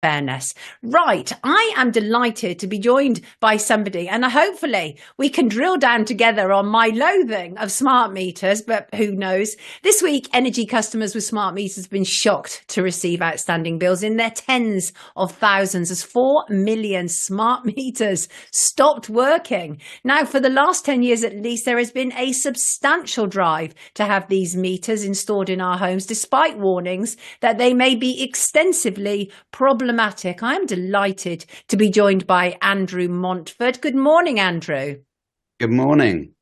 fairness. Right. I am delighted to be joined by somebody, and hopefully we can drill down together on my loathing of smart meters, but who knows? This week, energy customers with smart meters have been shocked to receive outstanding bills in their tens of thousands as 4 million smart meters stopped working. Now, for the last 10 years at least, there has been a substantial drive to have these meters installed in our homes, despite warnings that they may be extensively problematic. I am delighted to be joined by Andrew Montford. Good morning, Andrew. Good morning.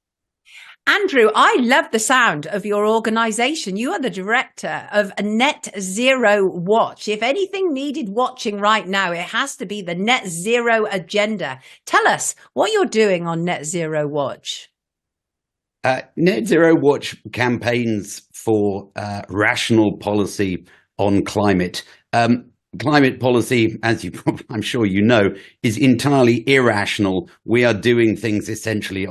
Andrew, I love the sound of your organisation. You are the director of a Net Zero Watch. If anything needed watching right now, it has to be the Net Zero agenda. Tell us what you're doing on Net Zero Watch. Net Zero Watch campaigns for rational policy on climate. Climate policy, as I'm sure you know, is entirely irrational. We are doing things essentially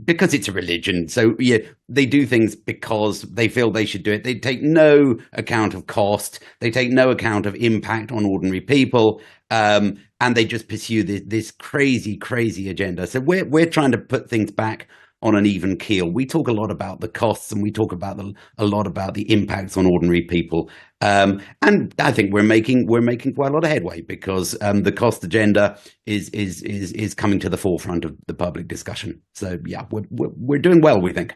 because it's a religion. So yeah, they do things because they feel they should do it. They take no account of cost. They take no account of impact on ordinary people, and they just pursue this crazy agenda. So we're trying to put things back on an even keel. We talk a lot about the costs, and we talk about a lot about the impacts on ordinary people. And I think we're making quite a lot of headway, because the cost agenda is coming to the forefront of the public discussion. So yeah, we're doing well, we think.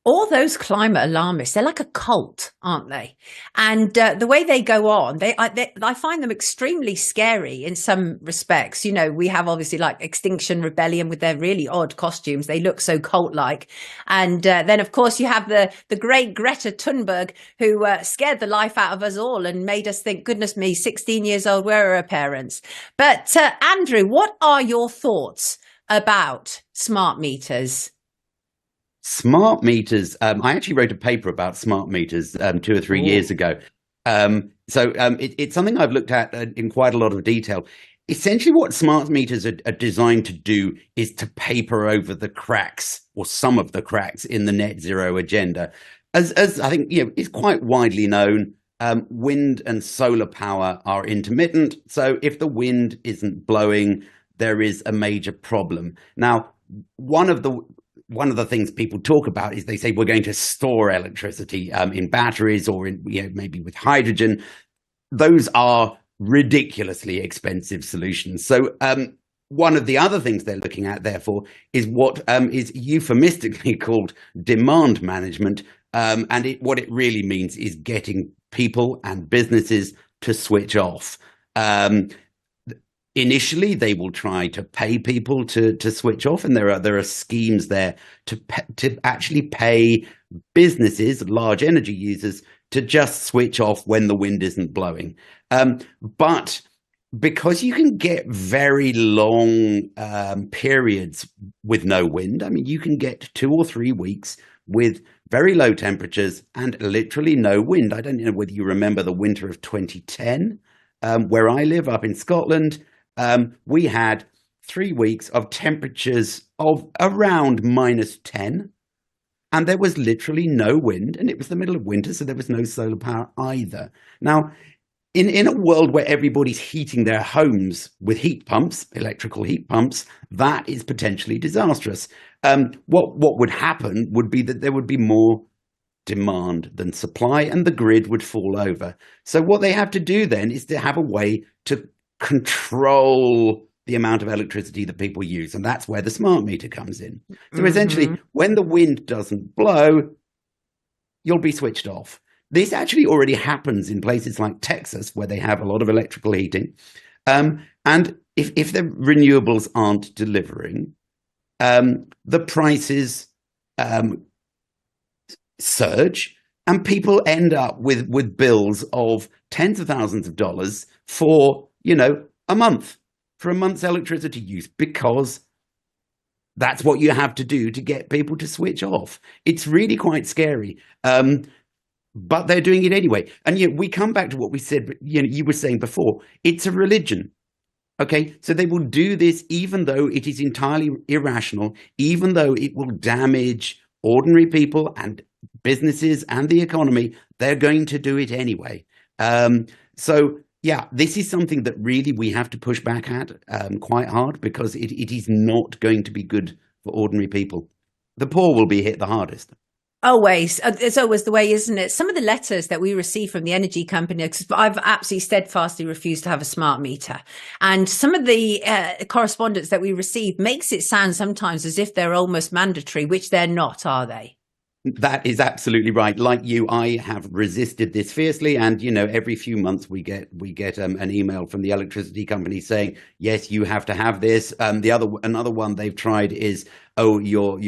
All those climate alarmists, they're like a cult, aren't they? And the way they go on, I find them extremely scary in some respects. You know, we have obviously like Extinction Rebellion with their really odd costumes. They look so cult-like. And then, of course, you have the great Greta Thunberg, who scared the life out of us all and made us think, goodness me, 16 years old, where are her parents? But Andrew, what are your thoughts about smart meters? Smart meters. I actually wrote a paper about smart meters 2 or 3 years ago. It's something I've looked at in quite a lot of detail. Essentially, what smart meters are designed to do is to paper over the cracks, or some of the cracks, in the net zero agenda. As I think is quite widely known, wind and solar power are intermittent. So if the wind isn't blowing, there is a major problem. Now, one of the things people talk about is they say we're going to store electricity in batteries, or in maybe with hydrogen. Those are ridiculously expensive solutions. So one of the other things they're looking at, therefore, is what is euphemistically called demand management. What it really means is getting people and businesses to switch off. Initially, they will try to pay people to switch off, and there are schemes there to actually pay businesses, large energy users, to just switch off when the wind isn't blowing. But because you can get very long periods with no wind, I mean, you can get 2 or 3 weeks with very low temperatures and literally no wind. I don't know whether you remember the winter of 2010, where I live up in Scotland. We had 3 weeks of temperatures of around -10, and there was literally no wind, and it was the middle of winter, so there was no solar power either. Now, in a world where everybody's heating their homes with heat pumps, electrical heat pumps, that is potentially disastrous. What would happen would be that there would be more demand than supply, and the grid would fall over. So what they have to do then is to have a way to control the amount of electricity that people use, and that's where the smart meter comes in. So essentially, when the wind doesn't blow, you'll be switched off. This actually already happens in places like Texas, where they have a lot of electrical heating. And if the renewables aren't delivering, the prices surge, and people end up with bills of tens of thousands of dollars for a month, for a month's electricity use, because that's what you have to do to get people to switch off. It's really quite scary. But they're doing it anyway. And yet we come back to what we said, you were saying before, it's a religion. Okay, so they will do this even though it is entirely irrational, even though it will damage ordinary people and businesses and the economy. They're going to do it anyway. So yeah, this is something that really we have to push back at quite hard, because it is not going to be good for ordinary people. The poor will be hit the hardest. Always. It's always the way, isn't it? Some of the letters that we receive from the energy company, because I've absolutely steadfastly refused to have a smart meter. And some of the correspondence that we receive makes it sound sometimes as if they're almost mandatory, which they're not, are they? That is absolutely right. Like you, I have resisted this fiercely, and every few months we get an email from the electricity company saying, yes, you have to have this. Another one they've tried is, oh, your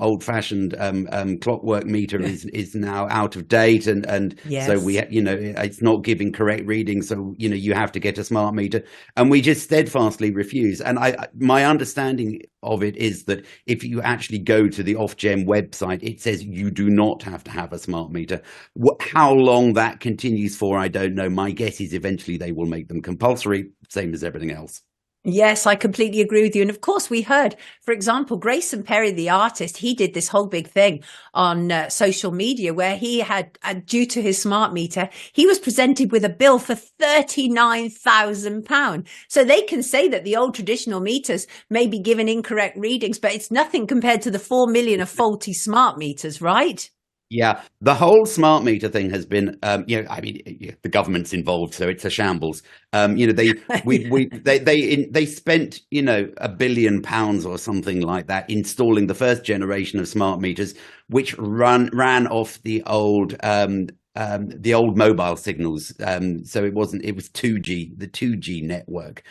old-fashioned clockwork meter is now out of date, and Yes. so it's not giving correct readings, so you have to get a smart meter, and we just steadfastly refuse. And my understanding of it is that if you actually go to the Ofgem website, it says you do not have to have a smart meter. How long that continues for, I don't know. My guess is eventually they will make them compulsory, same as everything else. Yes, I completely agree with you. And of course, we heard, for example, Grayson Perry, the artist, he did this whole big thing on social media where he had, due to his smart meter, he was presented with a bill for £39,000. So they can say that the old traditional meters may be given incorrect readings, but it's nothing compared to the 4 million of faulty smart meters, right? Yeah, the whole smart meter thing has been, the government's involved, so it's a shambles. They spent, £1 billion or something like that installing the first generation of smart meters, which ran off the old mobile signals. So it was 2G, the 2G network.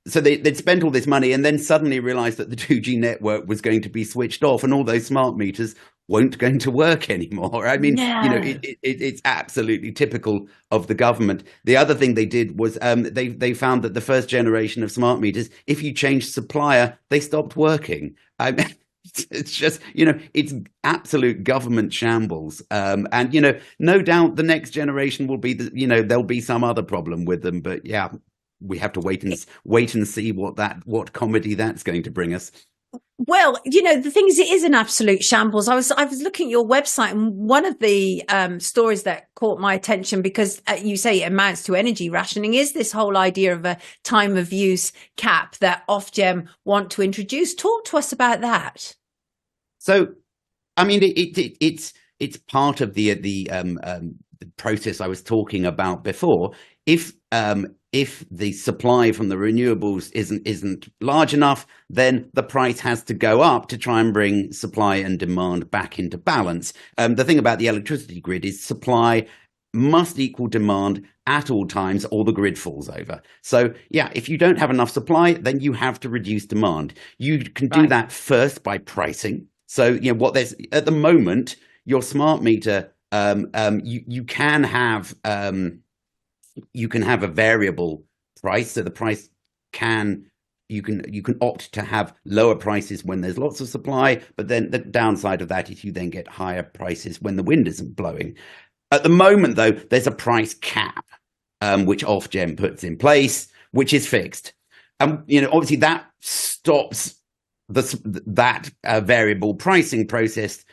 So they'd spent all this money and then suddenly realized that the 2G network was going to be switched off, and all those smart meters weren't going to work anymore. I mean, it's absolutely typical of the government. The other thing they did was they found that the first generation of smart meters, if you changed supplier, they stopped working. It's just, it's absolute government shambles. And, no doubt the next generation will be, there'll be some other problem with them. But yeah, we have to wait and see what comedy that's going to bring us. Well, the thing is, it is an absolute shambles. I was looking at your website, and one of the stories that caught my attention, because you say it amounts to energy rationing, is this whole idea of a time of use cap that Ofgem want to introduce. Talk to us about that. So, I mean, it's part of the process I was talking about before. If the supply from the renewables isn't large enough, then the price has to go up to try and bring supply and demand back into balance. The thing about the electricity grid is supply must equal demand at all times, or the grid falls over. So yeah, if you don't have enough supply, then you have to reduce demand. You can do that first by pricing. So what there's at the moment, your smart meter, you can have a variable price. So the price you can opt to have lower prices when there's lots of supply, but then the downside of that is you then get higher prices when the wind isn't blowing. At the moment, though, there's a price cap, which Ofgem puts in place, which is fixed. Obviously that stops that variable pricing process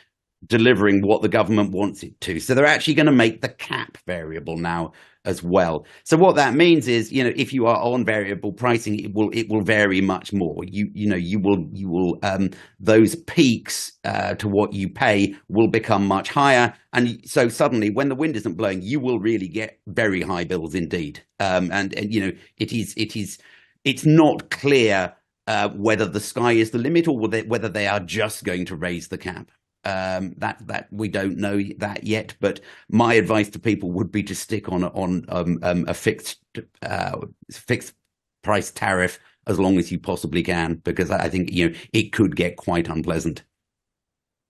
delivering what the government wants it to. So they're actually going to make the cap variable now as well. So what that means is, if you are on variable pricing, it will vary much more. You will those peaks to what you pay will become much higher, and so suddenly when the wind isn't blowing, you will really get very high bills indeed. It's not clear whether the sky is the limit, or whether they are just going to raise the cap. That we don't know that yet, but my advice to people would be to stick on a fixed price tariff as long as you possibly can, because I think it could get quite unpleasant.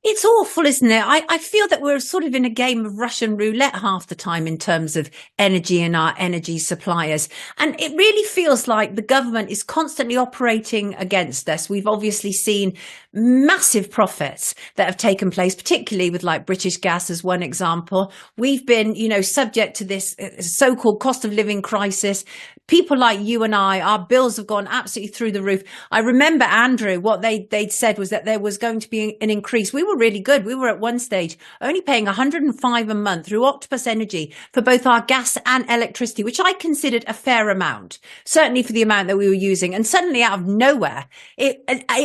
It's awful, isn't it? I feel that we're sort of in a game of Russian roulette half the time in terms of energy and our energy suppliers. And it really feels like the government is constantly operating against us. We've obviously seen massive profits that have taken place, particularly with like British Gas as one example. We've been, subject to this so-called cost of living crisis. People like you and I, our bills have gone absolutely through the roof. I remember, Andrew, what they'd said was that there was going to be an increase. We were were really good. We were at one stage only paying 105 a month through Octopus Energy for both our gas and electricity, which I considered a fair amount, certainly for the amount that we were using. And suddenly out of nowhere, it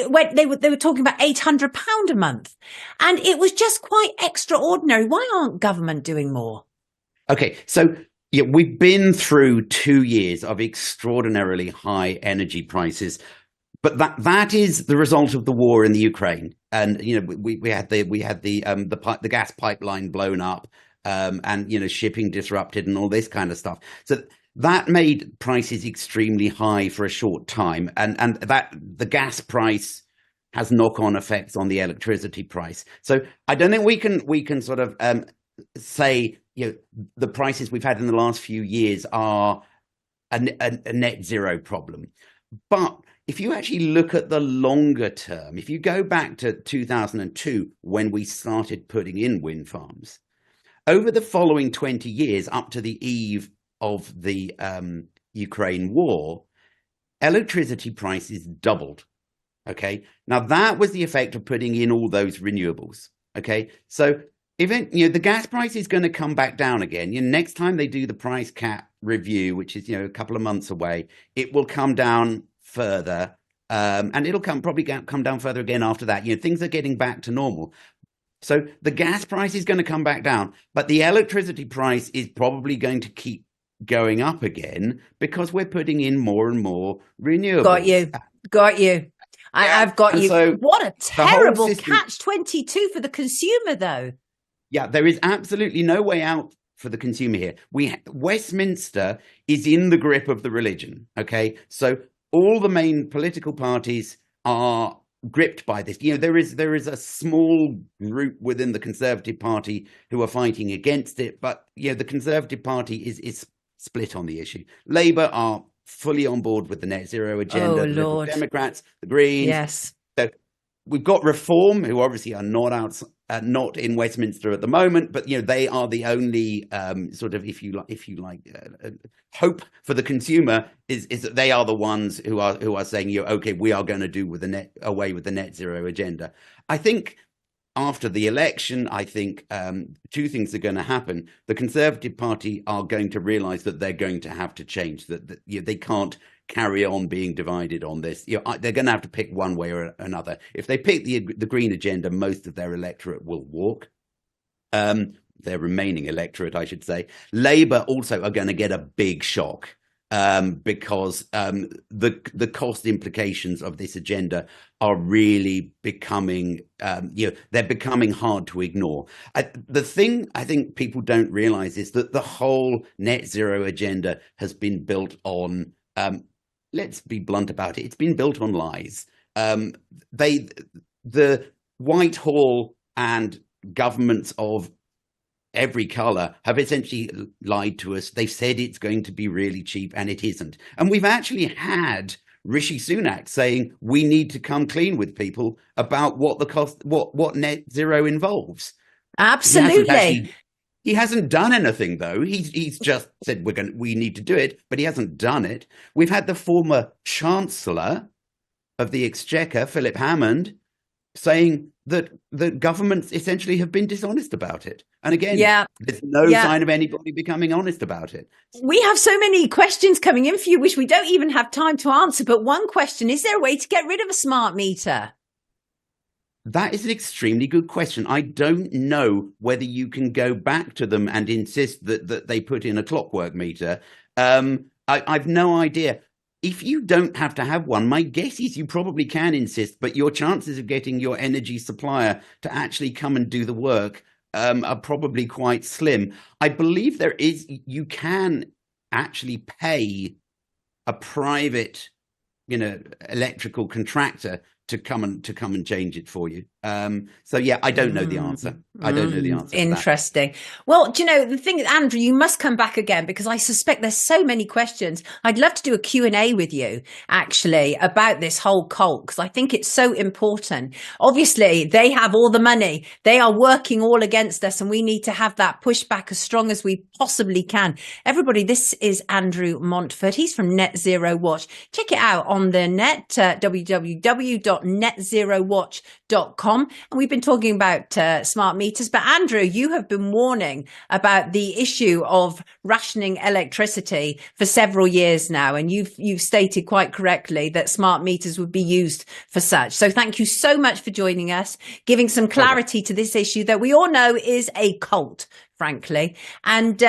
went, they were talking about £800 a month. And it was just quite extraordinary. Why aren't government doing more? Okay, so yeah, we've been through 2 years of extraordinarily high energy prices, but that is the result of the war in the Ukraine. And we had the gas pipeline blown up, and shipping disrupted and all this kind of stuff. So that made prices extremely high for a short time, and that the gas price has knock-on effects on the electricity price. So I don't think we can sort of say the prices we've had in the last few years are a net zero problem. But if you actually look at the longer term, if you go back to 2002 when we started putting in wind farms, over the following 20 years up to the eve of the Ukraine war, electricity prices doubled. Okay, now that was the effect of putting in all those renewables. Okay, so the gas price is going to come back down again. Next time they do the price cap review, which is a couple of months away, it will come down further, and it'll probably come down further again after that. Things are getting back to normal. So the gas price is going to come back down, but the electricity price is probably going to keep going up again because we're putting in more and more renewables. Got you. I've got you. So what a terrible catch-22 for the consumer, though. Yeah, there is absolutely no way out for the consumer here. Westminster is in the grip of the religion. Okay, so all the main political parties are gripped by this. There is a small group within the Conservative Party who are fighting against it, but the Conservative Party is split on the issue. Labour are fully on board with the net zero agenda. The Liberal Democrats, the Greens. Yes. So we've got Reform, who obviously are not in Westminster at the moment, but they are the only sort of, if you like, hope for the consumer is that they are the ones who are saying, okay, we are going to do away with the net zero agenda. I think after the election, I think two things are going to happen. The Conservative Party are going to realise that they're going to have to change, that they can't carry on being divided on this. They're going to have to pick one way or another. If they pick the green agenda, most of their electorate will walk. Their remaining electorate, I should say. Labour also are going to get a big shock because the cost implications of this agenda are really becoming, they're becoming hard to ignore. The thing I think people don't realise is that the whole net zero agenda has been built on let's be blunt about it. It's been built on lies. The Whitehall and governments of every colour have essentially lied to us. They've said it's going to be really cheap, and it isn't. And we've actually had Rishi Sunak saying we need to come clean with people about what the cost, what net zero involves. Absolutely. He hasn't done anything, though. He's just said we need to do it, but he hasn't done it. We've had the former Chancellor of the Exchequer, Philip Hammond, saying that the governments essentially have been dishonest about it. And again, there's no sign of anybody becoming honest about it. We have so many questions coming in for you, which we don't even have time to answer. But one question, is there a way to get rid of a smart meter? That is an extremely good question. I don't know whether you can go back to them and insist that they put in a clockwork meter. I've no idea. If you don't have to have one, my guess is you probably can insist, but your chances of getting your energy supplier to actually come and do the work are probably quite slim. I believe you can actually pay a private, electrical contractor to come and change it for you. So yeah, I don't know the answer. I don't know the answer. Interesting. Well, do you know, the thing is, Andrew, you must come back again because I suspect there's so many questions. I'd love to do a Q&A with you actually about this whole cult because I think it's so important. Obviously, they have all the money. They are working all against us and we need to have that pushback as strong as we possibly can. Everybody, this is Andrew Montfort. He's from Net Zero Watch. Check it out on the net, www.netzerowatch.com. www.netzerowatch.com. And we've been talking about smart meters. But Andrew, you have been warning about the issue of rationing electricity for several years now. And you've stated quite correctly that smart meters would be used for such. So thank you so much for joining us, giving some clarity to this issue that we all know is a cult, frankly. And